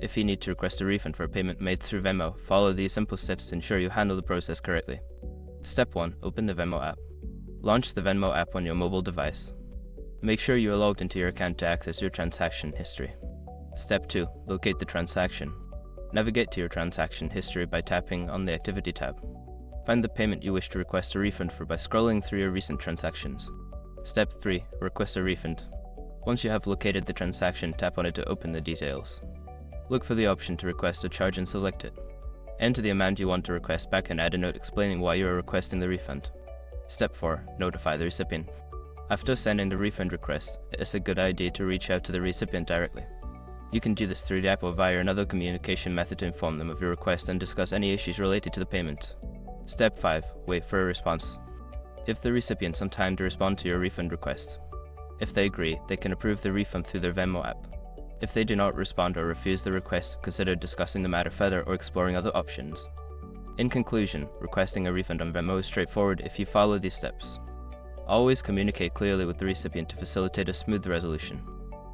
If you need to request a refund for a payment made through Venmo, follow these simple steps to ensure you handle the process correctly. Step 1. Open the Venmo app. Launch the Venmo app on your mobile device. Make sure you are logged into your account to access your transaction history. Step 2. Locate the transaction. Navigate to your transaction history by tapping on the Activity tab. Find the payment you wish to request a refund for by scrolling through your recent transactions. Step 3. Request a refund. Once you have located the transaction, tap on it to open the details. Look for the option to request a charge and select it. Enter the amount you want to request back and add a note explaining why you are requesting the refund. Step 4. Notify the recipient. After sending the refund request, it's a good idea to reach out to the recipient directly. You can do this through the app or via another communication method to inform them of your request and discuss any issues related to the payment. Step 5. Wait for a response. Give the recipient some time to respond to your refund request. If they agree, they can approve the refund through their Venmo app. If they do not respond or refuse the request, consider discussing the matter further or exploring other options. In conclusion, requesting a refund on Venmo is straightforward if you follow these steps. Always communicate clearly with the recipient to facilitate a smooth resolution.